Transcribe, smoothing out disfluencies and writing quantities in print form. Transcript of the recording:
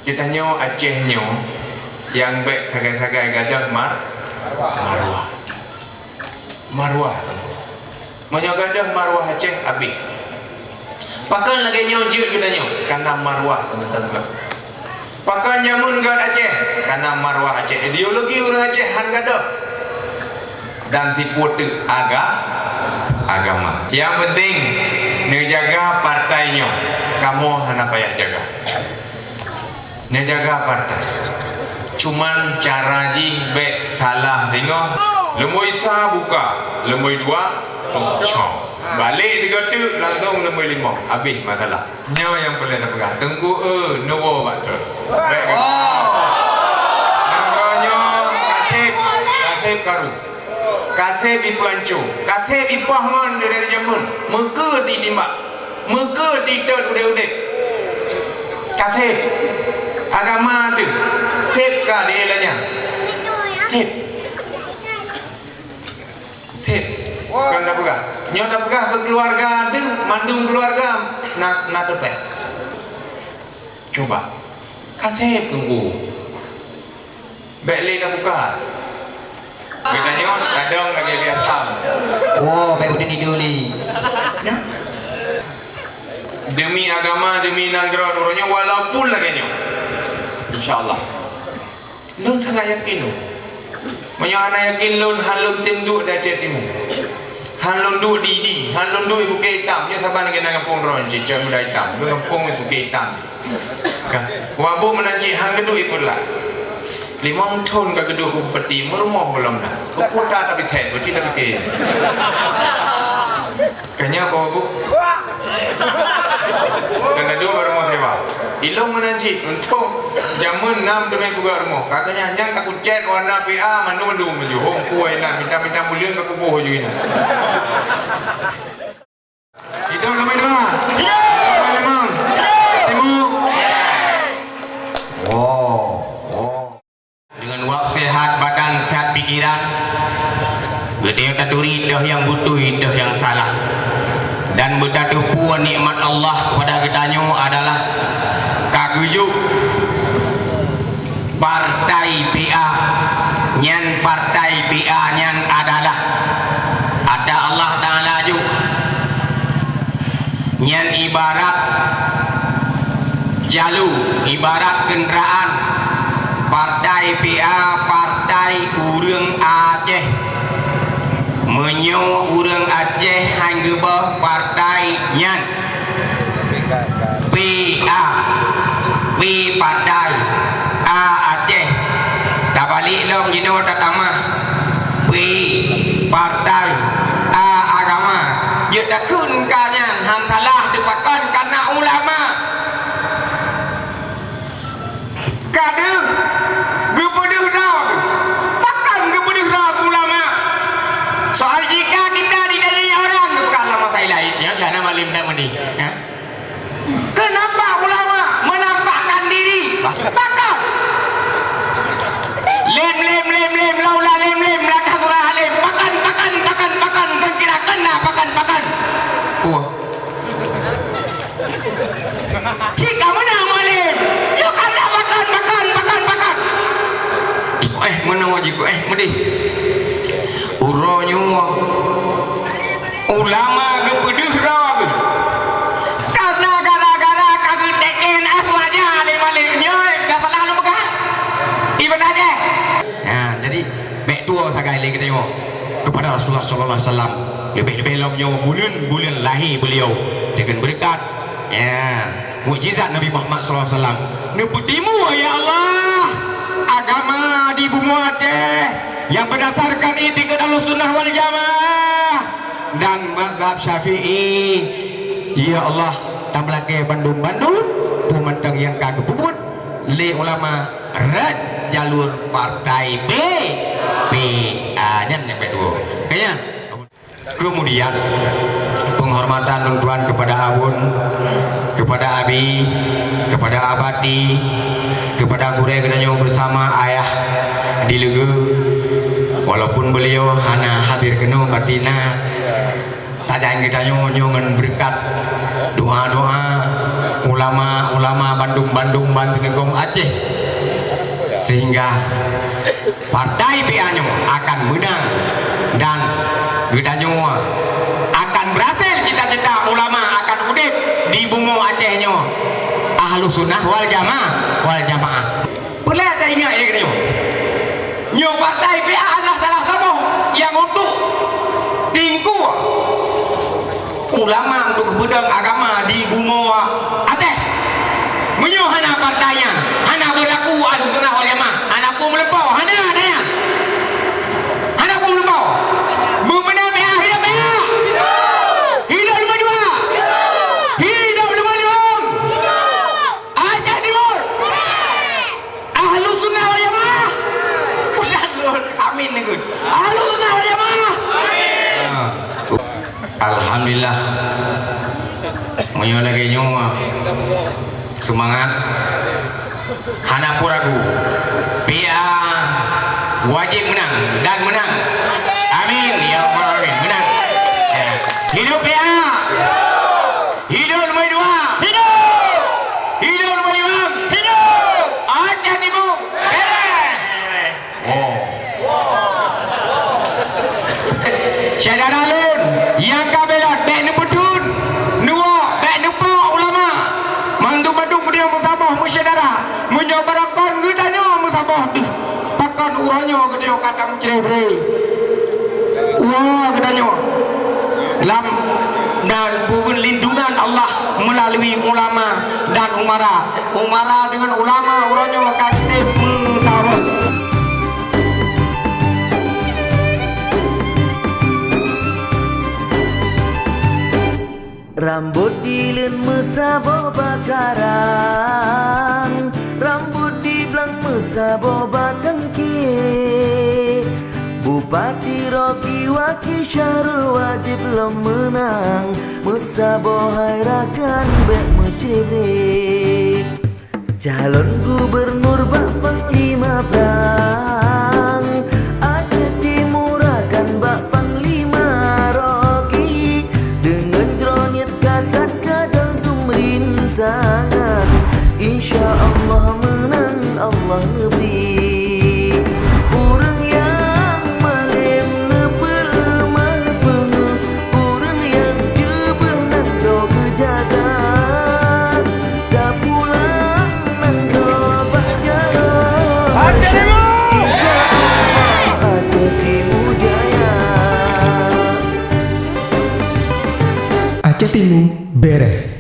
Kita nyo Aceh nyo yang baik sagai-sagai gadah marwah. Marwah. Menyo gadah marwah Aceh habis. Pakan lagi nyo jut kita nyo karena marwah teman-teman. Pakan jamun gad Aceh karena marwah Aceh. Ideologi orang Aceh han gadah. Dan tipu agama. Yang penting ngejaga partainya. Kamu hendak payah jaga. Ngejaga partai. Cuman cara ji baik salah tengok. Lemui sah buka, lemui dua cong. Balik tiga tu langsung lemui lima. Habis masalah. Nyawa yang boleh nak pegang. Tengku nowo bakso. Baik kan? Namanya kasih karu. Kasih ibu ancu. Kasih ibu hangon dari jamun. Muka di lima. Muka di udah. Kasih agama tu sip kah dia lanya sip kan dah pegah nyo dah pegah ke keluarga tu mandung keluarga nak dapat coba kasih tunggu baik dah buka kita nyo kadang lagi biasa baik udah tidur ni demi agama demi negara orangnya walaupun lagi nyo InsyaAllah lun sangat yakin Menyo anak yakin lun halun tinduk dah timu halun du di halun du ibu hitam nya saban lagi nang kampung ron cicak muda hitam du kampung ibu hitam kan wabu menanci hang gedu ikutlah 5 tahun ke gedu ku peti merumah belum dah ku putar tapi set berarti tapi ke kanya apa bu kena dua rumah sewa ilong menanci untuk jamun 6 demi buka rumah katanya yang aku cek warna PA mandu menuju hong kuai nak minta mulia ke kubuh je ini kita ramai doa memang tengok dengan wak sehat badan sehat pikiran betul taturi dah yang butuh dah yang salah dan bertatuh puan nikmat Allah kepada kitanya adalah kagujuk partai PA nyan partai PA nyan adalah ada Allah Ta'ala juga nyan ibarat jalu ibarat kenderaan partai PA partai urang Aceh menyo urang Aceh hingga partai nyan PA P partai A Aceh tak balik long jino tak tamah P partai A agama dia tak kun kanyan hang salah dipakon karena ulama kaduh Jika menang malim, you kata makan. Mana wajib mending uronyo ulama ke pedih dah Karena gara-gara kagak tekin aswanya malimnya, dah salah lu megah. Iban aja. nah jadi baik tua sagai lagi tengok kepada Rasulullah sallallahu alaihi wasallam lebih-lebih lomnya bulan lahir beliau dengan berkat ya mukjizat Nabi Muhammad sallallahu alaihi wasallam nepetimu ya Allah agama di bumi Aceh yang berdasarkan itikad Ahlussunnah wal Jamaah dan mazhab Syafi'i ya Allah tambah ke Bandung pemandang yang kagak puput le ulama red jalur partai B nya yang kedua kayaknya kemudian penghormatan tuan kepada Abun kepada Abi kepada Abadi kepada gure gedanya bersama ayah di Legu walaupun beliau hanya hadir kena batina saja yang kita nyongan berkat doa-doa ulama-ulama Bandung Bantenegong Aceh sehingga partai PA-nya akan menang dan gedanya akan berhasil cita-cita ulama akan udip di bumi Aceh-nya Ahlussunnah wal Jamaah boleh ada ingat ya gitu nyo partai PA adalah salah satu yang untuk tingku ulama untuk bedang agama di bumi Aceh menyo hana partainya hana berlaku Ahlussunnah wal Jamaah hana ku melempau hana adanya hana ku melempau memenang PA hidup PA hidup 52 hidup 55 Aceh Timur Ahlussunnah wal Jamaah pusat lur amin nih good Ahlussunnah wal Jamaah alhamdulillah menyola genyo semangat hana ragu PA wajib menang dan menang amin ya Allah amin menang ya. Hidup PA hidup 52 hidup 55 hidup Aceh Timur saudara lun yang kabelat bek nepetun nuwa bek nepa ulama mandu-mandu kemudian musabah musyadarah menyobarakan gedanya musabah pakan uranya gedanya kata mencebre wah gedanya lam dan bukan lindungan Allah melalui ulama dan umara dengan ulama uranya kata musabah Rambut dilin mesabo bakaran, rambut di belang mesabo batengki. Bupati Roki Waki Syarul wajib lo menang, mesabo hairakan bek mecribrik. Calon gubernur bak panglima perang, Aceh Timur akan bak panglima Roki. Dengan dronyet kasat kadang pemerintahan, insya Allah menang Allah lebih. Urang yang malim nepelemah pengeh, urang yang jebeh nan kau kejaga. Tak pulang nan kau berjalan. Aceh Timur Insya Allah Aceh Timur jaya. Aceh Timur beres.